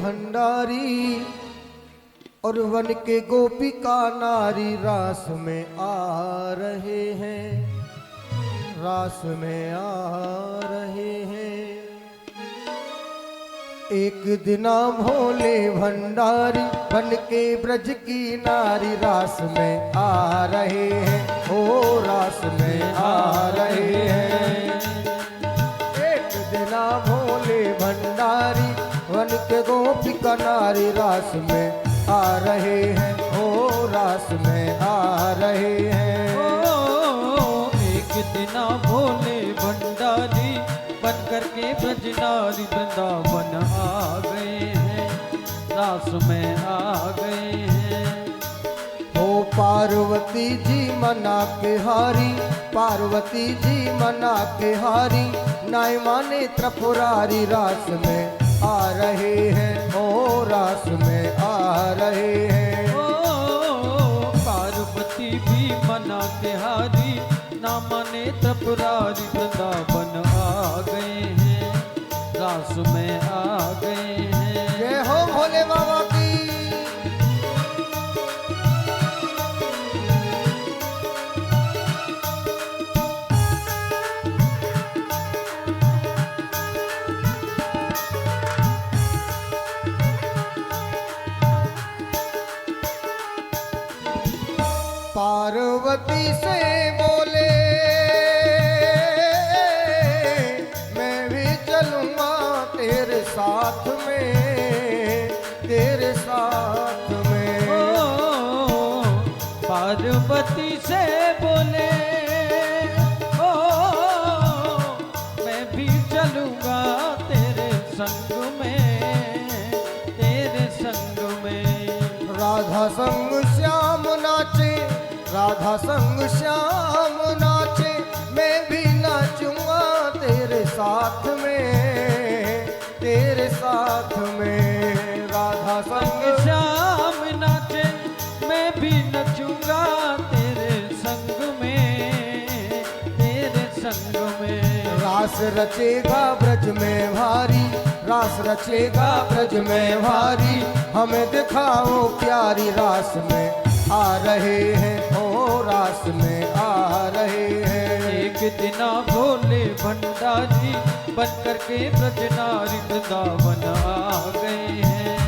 भंडारी और वन के गोपिका नारी रास में आ रहे हैं, रास में आ रहे हैं। एक दिना भोले भंडारी बन के ब्रज की नारी रास में आ रहे हैं, ओ रास में आ रहे हैं। एक दिना भोले भंडारी बन के गोपिका नारी रास में आ रहे हैं, ओ रास में आ रहे हैं। ओ एक दिना भोले भंडारी बन करके ब्रज नारी वृंदावन आ गए हैं, रास में आ गए हैं। ओ पार्वती जी मना के हारी, पार्वती जी मना के हारी, नाय माने त्रिपुरारी रास में आ रहे हैं, ओ रास में आ रहे हैं। ओ पार्वती भी मना के हारी, ना माने त्रिपुरारी वृंदावन आ गए हैं, रास में आ गए हैं। जय हो भोले बाबा की। पार्वती से बोले मैं भी चलूंगा तेरे साथ में, तेरे साथ में। ओ पार्वती से बोले ओ मैं भी चलूंगा तेरे संग में, तेरे संग में। राधा संग श्याम नाचे, राधा संग श्याम नाचे, मैं भी नाचूंगा तेरे साथ में, तेरे साथ में। राधा संग श्याम नाचे, मैं भी नचूंगा तेरे संग में, तेरे संग में। रास रचेगा ब्रज में भारी, रास रचेगा ब्रज में भारी, हमें दिखाओ प्यारी रास में आ रहे हैं, ओ रास में आ रहे हैं। एक दिना भोले भंडारी बन करके ब्रज नारी वृंदावन आ गए हैं,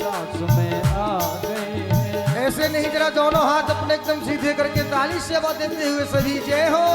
रास में आ गए हैं। ऐसे नहीं, जरा दोनों हाथ अपने एकदम सीधे करके ताली से आवाज देते हुए सभी जय हो।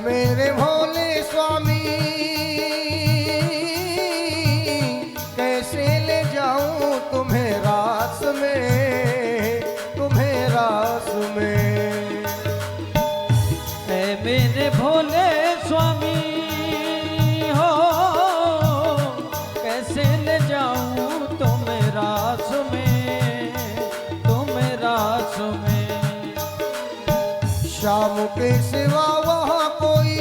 मेरे भोले स्वामी कैसे ले जाऊं तुम्हें रास में, तुम्हें रास में। ऐ मेरे भोले स्वामी हो कैसे ले जाऊं तुम्हें रास में, तुम्हें रास में। शाम के सिवा वहाँ कोई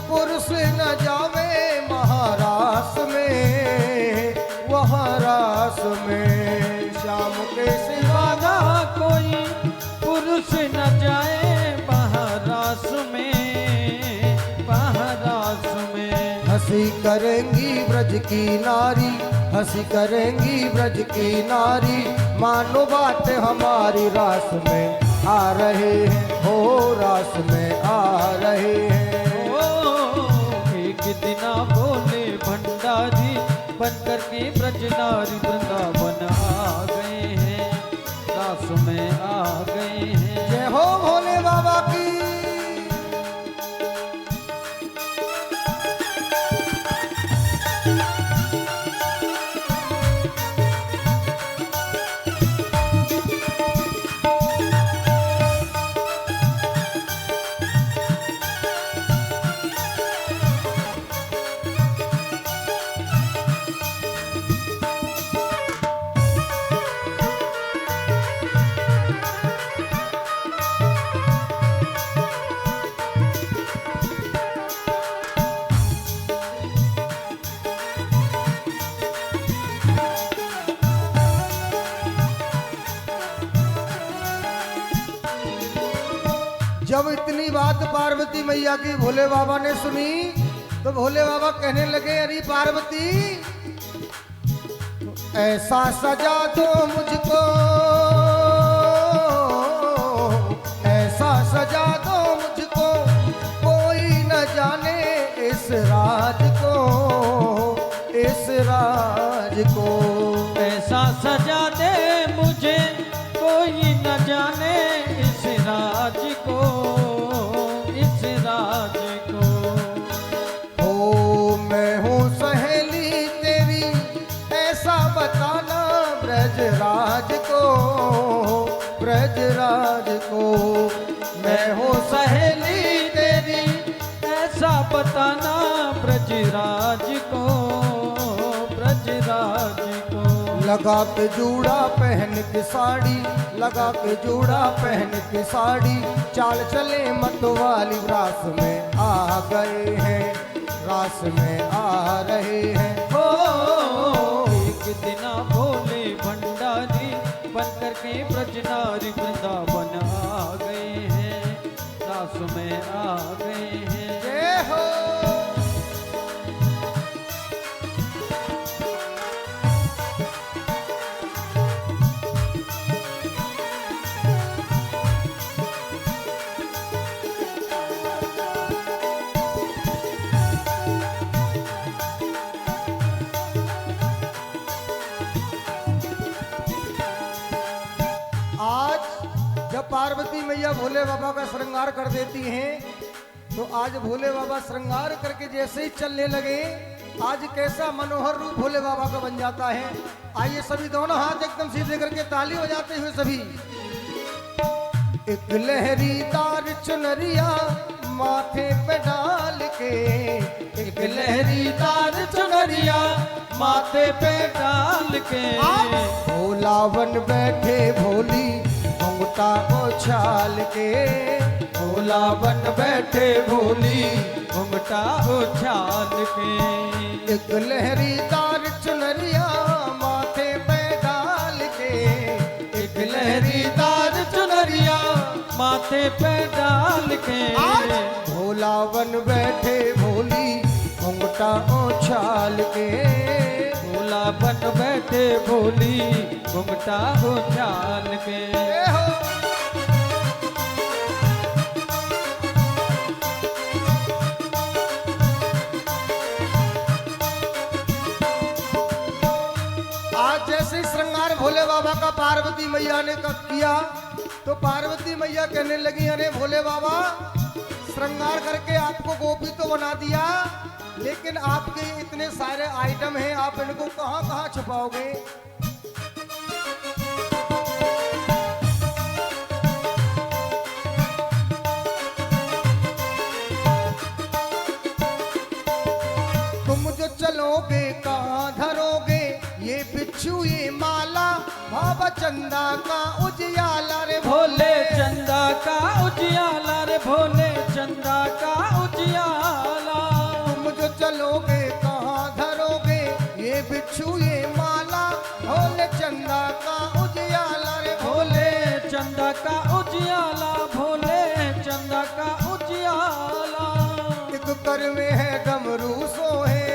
पुरुष न जावे महारास में, वहाँ रास में। शाम के सिवा वहाँ कोई पुरुष न जाए महारास में, महारास में। हंसी करेंगी ब्रज की नारी, हंसी करेंगी ब्रज की नारी, मानो बात हमारी रास में आ रहे हैं, हो रास में आ रहे हैं। ओ एक दिना भोले भंडारी बन करके ब्रज नारी वृंदावन आ गए हैं, रास में आ गए हैं। जय हो भोले बाबा की। बात पार्वती मैया की भोले बाबा ने सुनी तो भोले बाबा कहने लगे, अरे पार्वती ऐसा सजा दो मुझको, ऐसा सजा दो मुझको, कोई न जाने इस राज को, इस राज को। ऐसा सजा दे मुझे कोई न जाने इस राज को, इस राज को। ओ मैं हूँ सहेली तेरी ऐसा बताना ब्रजराज को, ब्रजराज को। मैं हूँ सहेली तेरी ऐसा बताना ब्रजराज को, ब्रजराज को। लगा के जूड़ा पहन के साड़ी, लगा के जूड़ा पहन के साड़ी, चाल चले मतवाली रास में आ गए हैं, रास में आ रहे हैं। हो एक दिना भोले भंडारी बन करके ब्रजनारी वृंदावन आ गए हैं, रास में आ गए हैं। जय हो। आज जब पार्वती मैया भोले बाबा का श्रृंगार कर देती हैं तो आज भोले बाबा श्रृंगार करके जैसे ही चलने लगे, आज कैसा मनोहर रूप भोले बाबा का बन जाता है। आइए सभी दोनों हाथ एकदम सीधे करके ताली बजाते हुए सभी। एक लहरीदार चुनरिया माथे पे डाल के, एक लहरीदार चुनरिया माथे पे डाल के, भोलावन बैठे भोली घुंघटा उछाल के, भोलावन बैठे भोली घुंघटा उछाल के। एक लहरीदार चुनरिया माथे पे डाल के, एक लहरीदार चुनरिया माथे पे डाल के, भोलावन बैठे भोली घुंघटा उछाल के, भोलावन बैठे भोली घुंघटा उछाल के। आज जैसे श्रृंगार भोले बाबा का पार्वती मैया ने किया तो पार्वती मैया कहने लगी, अरे भोले बाबा श्रृंगार करके आपको गोपी तो बना दिया, लेकिन आपके इतने सारे आइटम हैं, आप इनको कहां कहां छुपाओगे? तुम जो चलोगे कहां धरोगे ये बिच्छू ये माला, बाबा चंदा का उजियाला रे भोले चंदा का उजियाला रे, भोले चंदा का उजियाला। तुम जो चलोगे कहां धरोगे ये बिच्छू ये माला, भोले चंदा का उजियाला रे भोले चंदा का उजियाला, भोले चंदा का उजियाला। एक कर में है डमरू सोहे,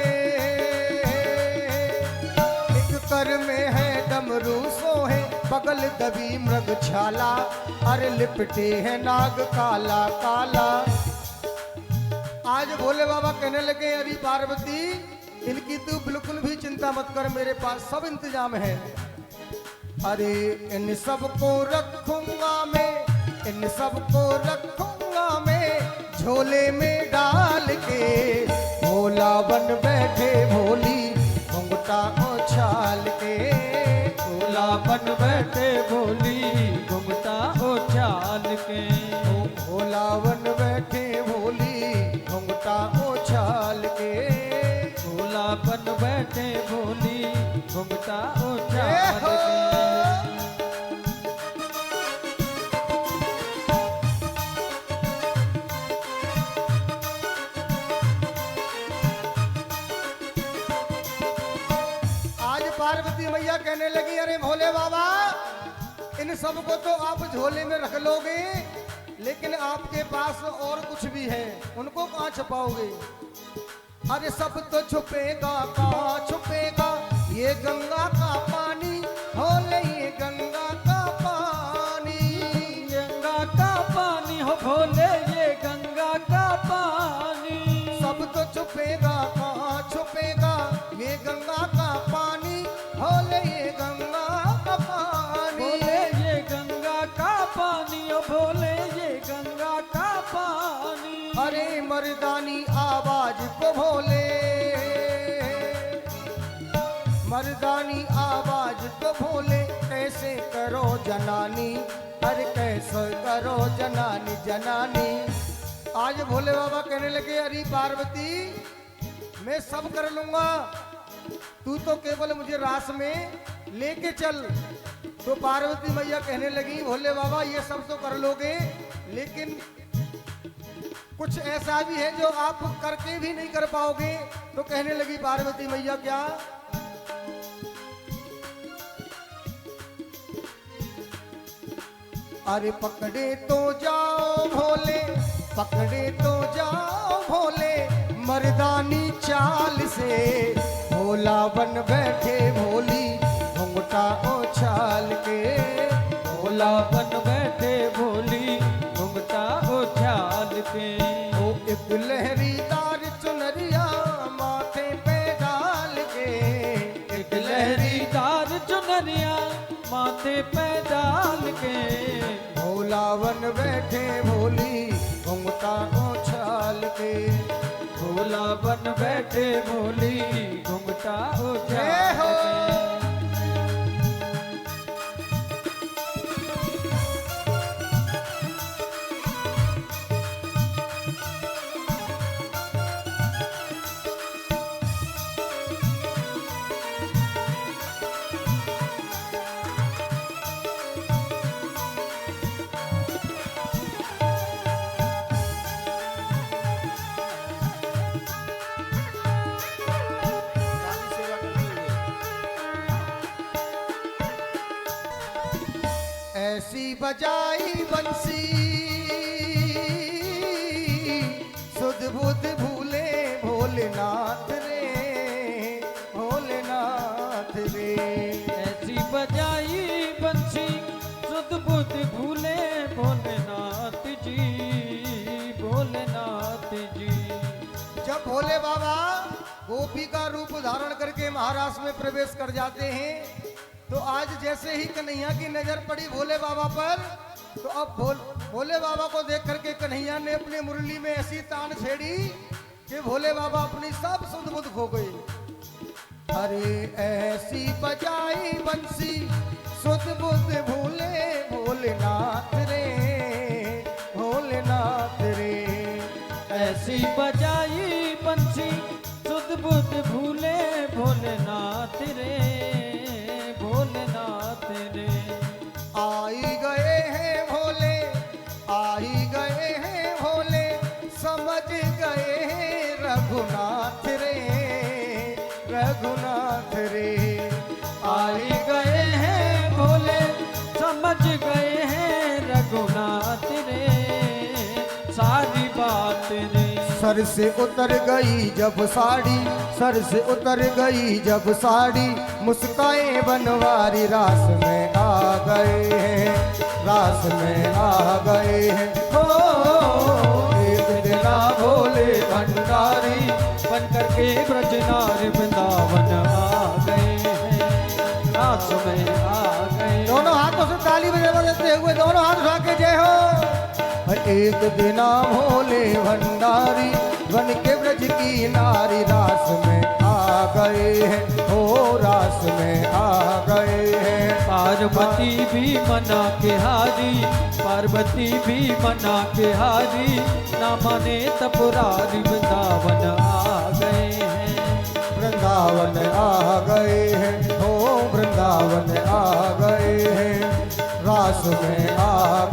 एक कर में है डमरू सोहे, बगल दबी मृग छाला, अरे लिपटे है नाग काला काला। आज भोले बाबा कहने लगे, अरे पार्वती इनकी तू बिल्कुल भी चिंता मत कर, मेरे पास सब इंतजाम है। अरे इन सबको रखूंगा मैं, इन सबको रखूंगा मैं झोले में डाल के, भोलावन बैठे भोली घुंघटा उछाल के, भोलावन बैठे भोली घुंघटा उछाल के, भोलावन बैठे भोली घुंघटा उछाल के, भोलावन बैठे भोली घुंघटा उछाल के। पार्वती मैया कहने लगी, अरे भोले बाबा इन सबको तो आप झोले में रख लोगे, लेकिन आपके पास और कुछ भी है, उनको कहाँ छुपाओगे? अरे सब तो छुपेगा, कहाँ छुपेगा ये गंगा का पानी, भोले ये गंगा का पानी। गंगा का पानी हो भोले ये गंगा का पानी। सब तो छुपेगा, कहाँ छुपेगा ये गंगा का पानी, भोले ये गंगा का पानी। भोले ये गंगा का पानी ओ भोले ये गंगा का पानी। अरे मर्दानी आवाज को भोले, मर्दानी आवाज को भोले, कैसे करो जनानी, अरे कैसे करो जनानी जनानी। आज भोले बाबा कहने लगे, अरे पार्वती मैं सब कर लूंगा, तू तो केवल मुझे रास में लेके चल। तो पार्वती मैया कहने लगी, भोले बाबा ये सब तो कर लोगे, लेकिन कुछ ऐसा भी है जो आप करके भी नहीं कर पाओगे। तो कहने लगी पार्वती मैया, क्या? अरे पकड़े तो जाओ भोले, पकड़े तो जाओ भोले, मर्दानी चाल से, भोला बन बैठे भोली घुंघटा उछाल के। भोला बन बैठे भोली घुंघटा उछाल के। ओ एक लहरीदार चुनरिया माथे पे डाल के, एक लहरीदार चुनरिया माथे पे डाल के। भोला बन बैठे भोली घुंघटा उछाल के। भोला बन बैठे भोली घुंघटा जय हो। उछाल के। ऐसी बजाई बंसी सुध बुध भूले भोलेनाथ रे, भोलेनाथ रे। ऐसी बजाई बंसी सुध बुध भूले भोलेनाथ जी, भोलेनाथ जी। जब भोले बाबा गोपी का रूप धारण करके महाराष्ट्र में प्रवेश कर जाते हैं, तो आज जैसे ही कन्हैया की नजर पड़ी भोले बाबा पर, तो अब भोले बाबा को देख करके कन्हैया ने अपनी मुरली में ऐसी तान छेड़ी कि भोले बाबा अपनी सब सुध बुध खो गए। अरे ऐसी बजाई बंसी सुध बुध भूले भोलेनाथ रे, भोलेनाथ रे। ऐसी बजाई बंसी सुध बुध भूले भोलेनाथ रे, भोलेनाथ रे। आई गए हैं भोले, आई गए हैं भोले, समझ गए हैं रघुनाथ रे, रघुनाथ रे। आई गए हैं भोले समझ गए हैं रघुनाथ रे, सारी बात रे। सर से उतर गई जब साड़ी, सर से उतर गई जब साड़ी, मुस्काए बनवारी रास में आ गए हैं, रास में आ गए हैं। हो एक दिना भोले भंडारी बन करके ब्रजनार वृंदावन आ गए हैं, रास में आ गए। दोनों हाथों से ताली बजाते हुए दोनों हाथ उठा के जय हो। एक दिना भोले भंडारी बन के ब्रज की नारी, रास में आ गए हैं, ओ रास में आ गए हैं। पार्वती भी मना के हारी, पार्वती भी मना के हारी, ना माने तपुरारी वृंदावन आ गए हैं, वृंदावन आ गए हैं, ओ वृंदावन आ गए हैं, रास में आ